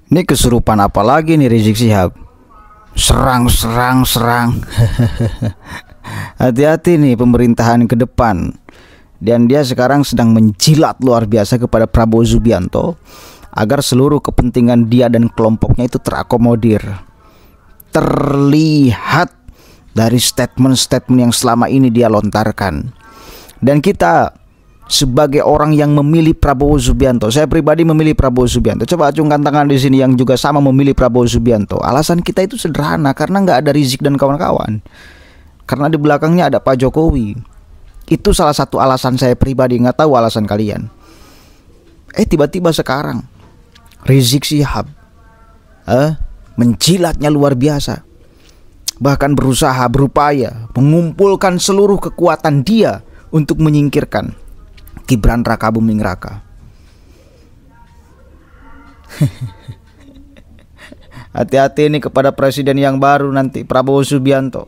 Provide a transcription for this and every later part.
Ini kesurupan apa lagi nih Rizik Syihab? Serang. Hati-hati nih pemerintahan ke depan. Dan dia sekarang sedang menjilat luar biasa kepada Prabowo Subianto agar seluruh kepentingan dia dan kelompoknya itu terakomodir. Terlihat dari statement-statement yang selama ini dia lontarkan. Dan kita sebagai orang yang memilih Prabowo Subianto, saya pribadi memilih Prabowo Subianto. Coba acungkan tangan di sini yang juga sama memilih Prabowo Subianto. Alasan kita itu sederhana, karena nggak ada Rizik dan kawan-kawan. Karena di belakangnya ada Pak Jokowi. Itu salah satu alasan saya pribadi, nggak tahu alasan kalian. Tiba-tiba sekarang Rizik Syihab menjilatnya luar biasa. Bahkan berupaya mengumpulkan seluruh kekuatan dia untuk menyingkirkan Gibran Rakabuming Raka. Hati-hati ini kepada presiden yang baru nanti, Prabowo Subianto.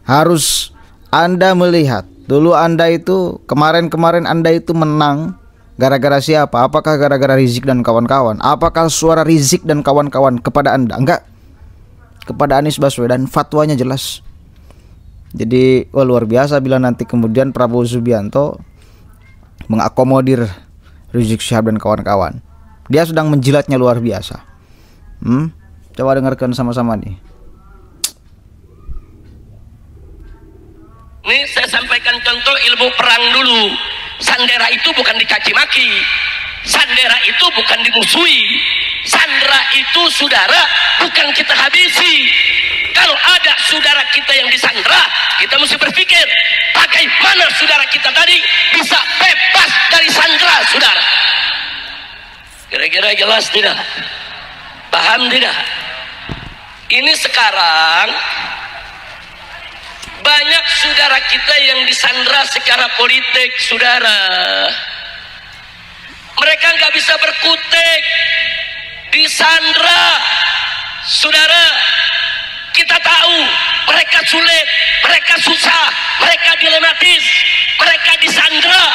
Harus Anda melihat dulu, Anda itu kemarin Anda itu menang gara-gara siapa? Apakah gara-gara Rizik dan kawan-kawan? Apakah suara Rizik dan kawan-kawan kepada Anda? Enggak. Kepada Anies Baswedan, fatwanya jelas. Jadi luar biasa bila nanti kemudian Prabowo Subianto mengakomodir Rizik Syihab dan kawan-kawan. Dia sedang menjilatnya luar biasa. Coba dengarkan sama-sama nih. Nih saya sampaikan contoh ilmu perang dulu. Sandera itu bukan dicaci maki. Sandera itu bukan dimusuhi. Sandera itu saudara bukan kita habisi. Kalau ada saudara kita yang disandera, kita mesti berpikir bagaimana saudara kita tadi bisa bebas dari sandera saudara. Kira-kira jelas tidak? Paham tidak? Ini sekarang banyak saudara kita yang disandera secara politik, saudara. Mereka nggak bisa berkutik, disandera, saudara. Kita tahu mereka sulit, mereka susah, mereka dilematis, mereka disandera.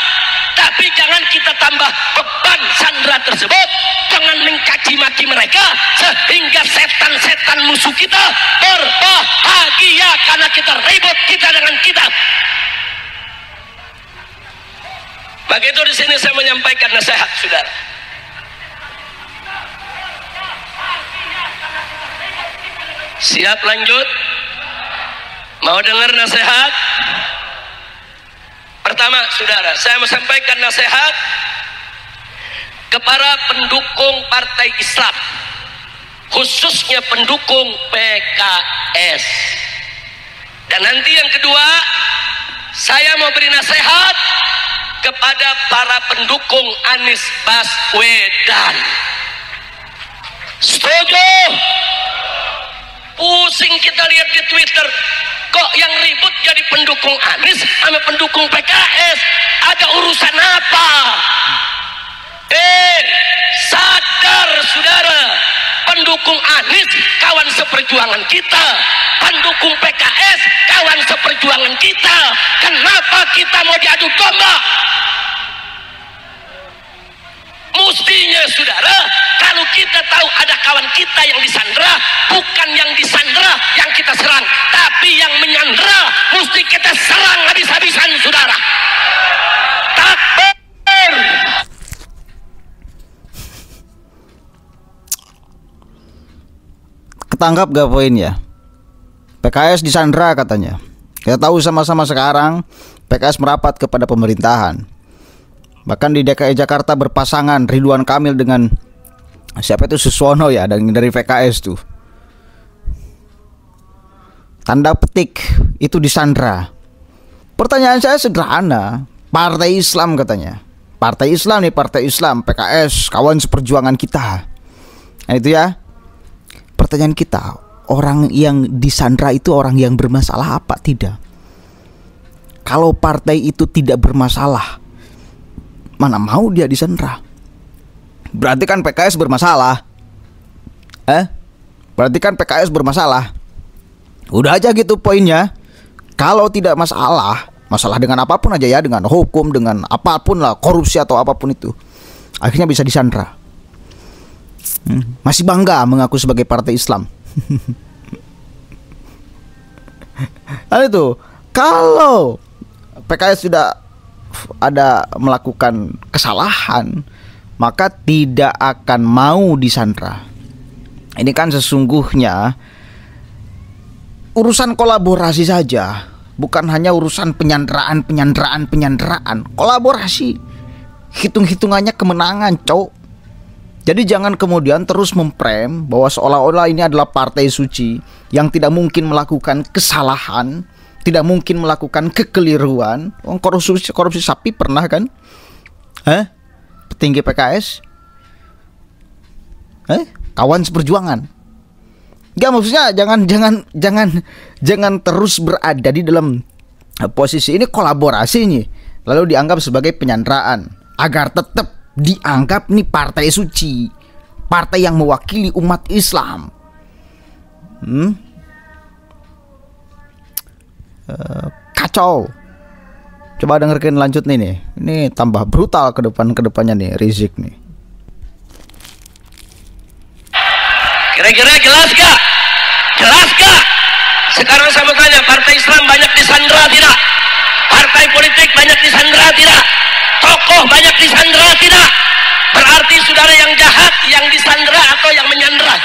Tapi jangan kita tambah beban sandera tersebut. Jangan mencaci maki mereka sehingga setan-setan musuh kita berbahagia karena kita ribut kita dengan kita. Begitu di sini saya menyampaikan nasihat, saudara. Siap lanjut? Mau dengar nasihat? Pertama, saudara, saya mau sampaikan nasihat kepada pendukung partai Islam, khususnya pendukung PKS. Dan nanti yang kedua, saya mau beri nasihat kepada para pendukung Anies Baswedan. Setuju? Pusing kita lihat di Twitter, kok yang ribut jadi pendukung Anies sama pendukung PKS. Ada urusan apa? Sadar saudara, pendukung Anies kawan seperjuangan kita, pendukung PKS kawan seperjuangan kita. Kenapa kita mau diadu domba? Mestinya saudara, kalau kita tahu ada kawan kita yang disandera, bukan yang disandera yang kita serang, tapi yang menyandera mesti kita serang habis-habisan, saudara. Takbir. Ketangkap gak poinnya? PKS disandera katanya. Kita tahu sama-sama sekarang PKS merapat kepada pemerintahan. Bahkan di DKI Jakarta berpasangan Ridwan Kamil dengan siapa itu, Suswono ya, dari PKS tuh. Tanda petik itu disandera. Pertanyaan saya sederhana, partai Islam katanya. Partai Islam nih, partai Islam, PKS, kawan seperjuangan kita. Nah itu ya. Pertanyaan kita, orang yang disandera itu orang yang bermasalah apa tidak? Kalau partai itu tidak bermasalah, mana mau dia disandera? Berarti kan PKS bermasalah. Berarti kan PKS bermasalah. Udah aja gitu poinnya. Kalau tidak masalah dengan apapun aja ya, dengan hukum, dengan apapun lah, korupsi atau apapun itu, akhirnya bisa disandera. Masih bangga mengaku sebagai partai Islam. Lalu itu, kalau PKS sudah ada melakukan kesalahan, maka tidak akan mau disandra. Ini kan sesungguhnya urusan kolaborasi saja, bukan hanya urusan penyanderaan. Kolaborasi, hitung-hitungannya kemenangan, cowok. Jadi jangan kemudian terus memprem bahwa seolah-olah ini adalah partai suci yang tidak mungkin melakukan kesalahan, tidak mungkin melakukan kekeliruan. Korupsi sapi pernah kan? Petinggi PKS? Kawan seperjuangan? Enggak, maksudnya jangan terus berada di dalam posisi ini kolaborasi nih, lalu dianggap sebagai penyanderaan agar tetap dianggap nih partai suci, partai yang mewakili umat Islam. Kacau. Coba dengerin lanjut nih. Ini tambah brutal ke depannya nih Rizik nih. Kira-kira jelas gak? Jelas gak? Sekarang saya mau tanya, partai Islam banyak disandera tidak? Partai politik banyak disandera tidak? Tokoh banyak disandera tidak? Berarti saudara yang jahat yang disandera atau yang menyandera?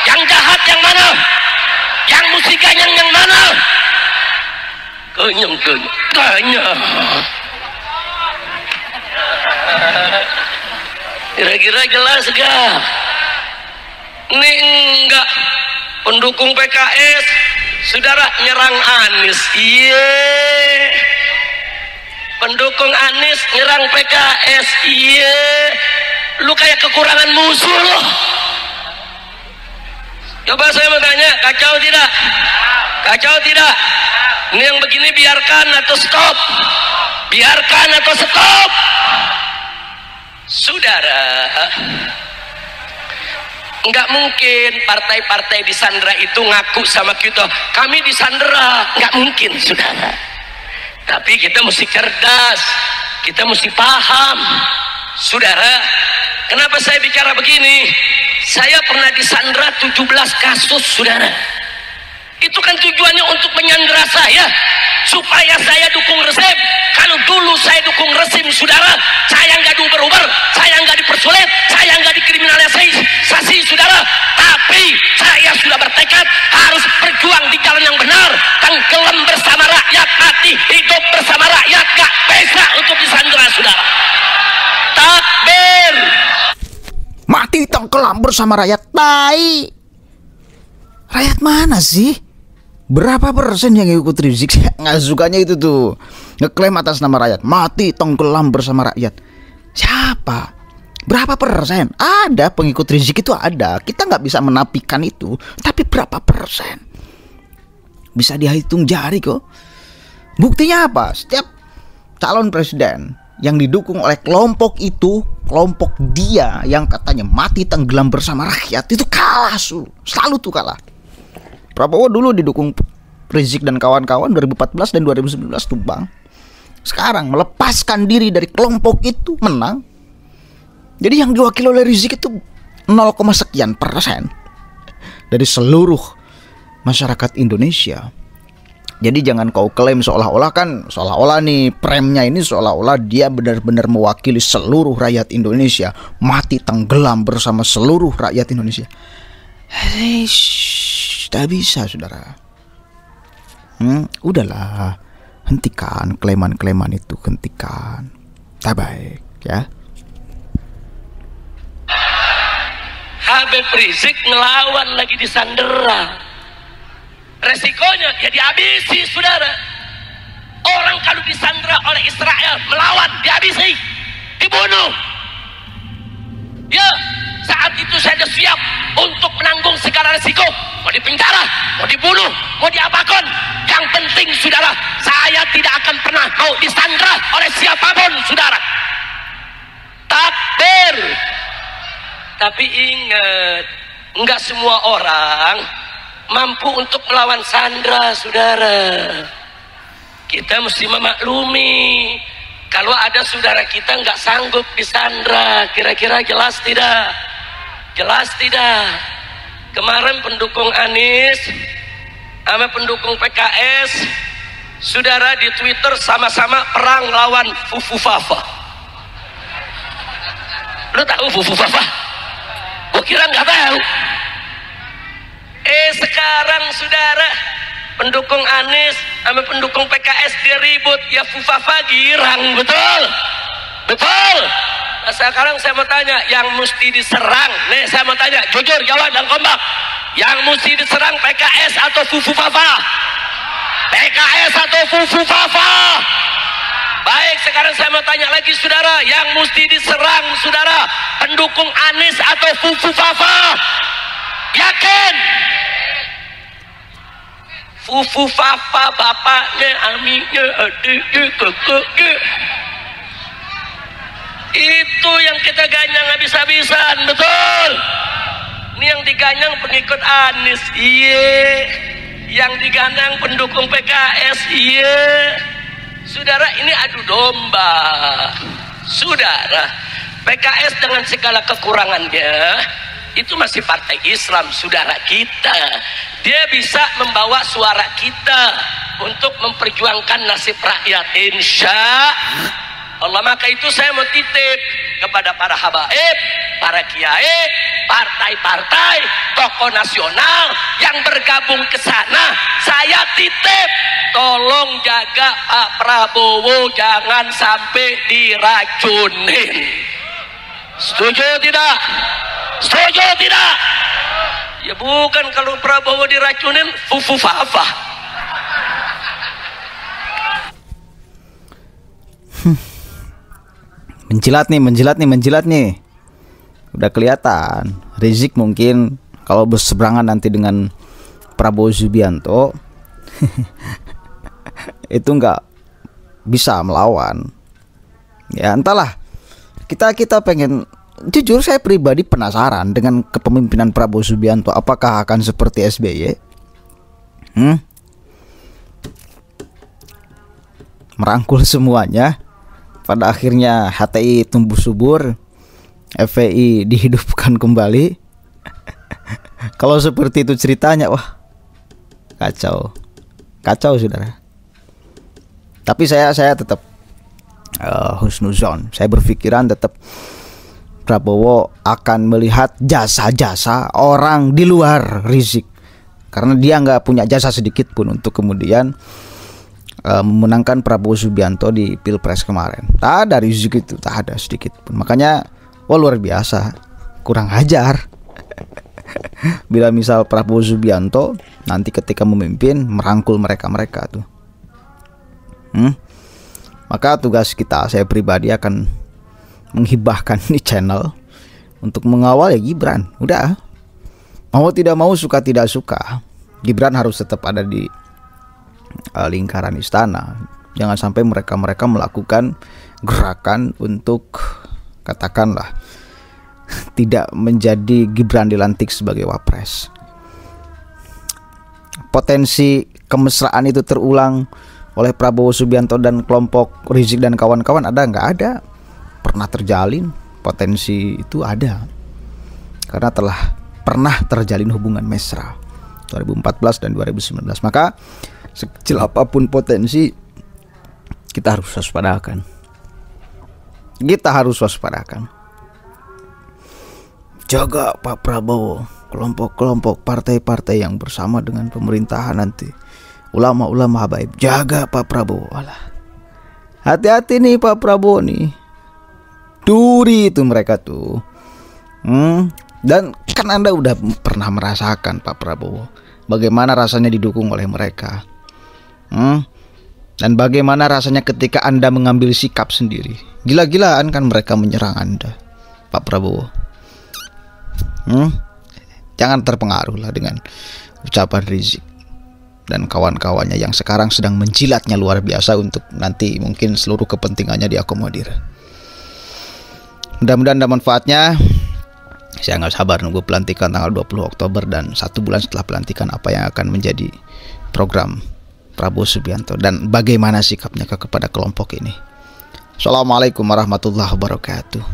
Yang jahat yang mana? Yang musikanya yang mana? Kenyang. Kira-kira jelas gak? Ini enggak. Pendukung PKS saudara nyerang Anies. Iya. Pendukung Anies nyerang PKS. Iya. Lu kayak kekurangan musuh loh. Coba saya mau tanya, kacau tidak? Kacau tidak? Ini yang begini biarkan atau stop? Biarkan atau stop? Saudara, nggak mungkin partai-partai disandera itu ngaku sama kita, kami disandera. Nggak mungkin, saudara. Tapi kita mesti cerdas, kita mesti paham, saudara. Kenapa saya bicara begini? Saya pernah disandera 17 kasus, saudara. Itu kan tujuannya untuk menyandera saya, supaya saya dukung rezim. Kalau dulu saya dukung rezim, saudara, saya nggak diuber-uber, saya nggak dipersulit, saya nggak dikriminalisasi, saudara. Tapi saya sudah bertekad harus berjuang di jalan yang benar, tenggelam bersama rakyat, mati hidup bersama rakyat. Gak bisa untuk disandera, saudara. Takbir. Mati tenggelam bersama rakyat. Tai. Rakyat mana sih? Berapa persen yang ikut Rizik? Nggak sukanya itu tuh, ngeklaim atas nama rakyat, mati tenggelam bersama rakyat. Siapa? Berapa persen? Ada pengikut Rizik itu ada. Kita nggak bisa menafikan itu. Tapi berapa persen? Bisa dihitung jari kok. Buktinya apa? Setiap calon presiden yang didukung oleh kelompok itu, kelompok dia yang katanya mati tenggelam bersama rakyat, itu kalah, selalu tuh kalah. Prabowo dulu didukung Rizik dan kawan-kawan 2014 dan 2019 tumbang. Sekarang melepaskan diri dari kelompok itu menang. Jadi yang diwakili oleh Rizik itu 0, sekian persen dari seluruh masyarakat Indonesia. Jadi jangan kau klaim seolah-olah nih premnya ini seolah-olah dia benar-benar mewakili seluruh rakyat Indonesia, mati tenggelam bersama seluruh rakyat Indonesia. Tidak bisa, saudara. Udahlah, hentikan klaiman-klaiman itu, hentikan. Tak baik, ya. Habib Rizik ngelawan lagi disandera. Resikonya ya dihabisi, saudara. Orang kalau disandera oleh Israel melawan, dihabisi, dibunuh. Ya, saat itu saya sudah siap untuk menanggung segala resiko. Mau dipenjara, mau dibunuh, mau diapakan. Yang penting, saudara, saya tidak akan pernah mau disandera oleh siapapun, saudara. Takbir. Tapi ingat, enggak semua orang mampu untuk melawan sandera, saudara. Kita mesti memaklumi kalau ada saudara kita nggak sanggup disandera. Kira-kira jelas tidak? Jelas tidak? Kemarin pendukung Anies sama pendukung PKS, saudara, di Twitter sama-sama perang lawan Fufu Fafa. Lu tahu Fufu Fafa? Gua kira nggak tahu. Sekarang saudara, pendukung Anies sama pendukung PKS dia ribut, ya Fufu Fafa girang, betul? Betul? Nah, sekarang saya mau tanya, yang mesti diserang, nih saya mau tanya, jujur jawab dan kompak, yang mesti diserang PKS atau Fufu Fafa? PKS atau Fufu Fafa? Baik, sekarang saya mau tanya lagi saudara, yang mesti diserang saudara, pendukung Anies atau Fufu Fafa? Yakin? Fufu Fafa bapaknya, aminnya, adiknya, kakaknya. Itu yang kita ganyang habis-habisan, betul? Ini yang diganyang pengikut Anies, iya. Yang diganyang pendukung PKS, iya. Saudara, ini adu domba. Saudara, PKS dengan segala kekurangannya itu masih partai Islam, saudara kita. Dia bisa membawa suara kita untuk memperjuangkan nasib rakyat, insya Allah. Maka itu saya mau titip kepada para habaib, para kiai, partai-partai, tokoh nasional yang bergabung ke sana. Saya titip, tolong jaga Pak Prabowo jangan sampai diracunin. Setuju tidak? Setuju tidak? Ya bukan, kalau Prabowo diracunin Fufu Fafa. Menjilat nih. Udah kelihatan. Rizik mungkin kalau berseberangan nanti dengan Prabowo Subianto itu nggak bisa melawan. Ya entahlah. Kita pengen, jujur saya pribadi penasaran dengan kepemimpinan Prabowo Subianto. Apakah akan seperti SBY? Merangkul semuanya. Pada akhirnya HTI tumbuh subur, FPI dihidupkan kembali. Kalau seperti itu ceritanya, wah kacau saudara. Tapi saya tetap husnuzon. Saya berpikiran tetap Prabowo akan melihat jasa-jasa orang di luar Rizik, karena dia nggak punya jasa sedikit pun untuk kemudian memenangkan Prabowo Subianto di Pilpres kemarin. Tak ada Rizik itu, tak ada sedikit pun. Makanya luar biasa, kurang ajar. Bila misal Prabowo Subianto nanti ketika memimpin merangkul mereka tuh, maka tugas kita, saya pribadi akan menghibahkan ini channel untuk mengawal ya Gibran. Udah, mau tidak mau, suka tidak suka, Gibran harus tetap ada di lingkaran istana. Jangan sampai mereka melakukan gerakan untuk katakanlah tidak menjadi Gibran dilantik sebagai wapres. Potensi kemesraan itu terulang oleh Prabowo Subianto dan kelompok Rizik dan kawan-kawan ada nggak? Ada, pernah terjalin. Potensi itu ada karena telah pernah terjalin hubungan mesra 2014 dan 2019. Maka sekecil apapun potensi, kita harus waspadakan. Jaga Pak Prabowo, kelompok-kelompok partai-partai yang bersama dengan pemerintahan nanti, ulama-ulama habaib, jaga Pak Prabowo. Alah, hati-hati nih Pak Prabowo nih, duri itu mereka tuh. Dan kan Anda udah pernah merasakan Pak Prabowo, bagaimana rasanya didukung oleh mereka. Dan bagaimana rasanya ketika Anda mengambil sikap sendiri. Gila-gilaan kan mereka menyerang Anda, Pak Prabowo. Jangan terpengaruh lah dengan ucapan Rizik dan kawan-kawannya yang sekarang sedang menjilatnya luar biasa untuk nanti mungkin seluruh kepentingannya diakomodir. Mudah-mudahan ada manfaatnya. Saya nggak sabar nunggu pelantikan tanggal 20 Oktober dan 1 bulan setelah pelantikan apa yang akan menjadi program Prabowo Subianto dan bagaimana sikapnya kepada kelompok ini. Assalamualaikum warahmatullahi wabarakatuh.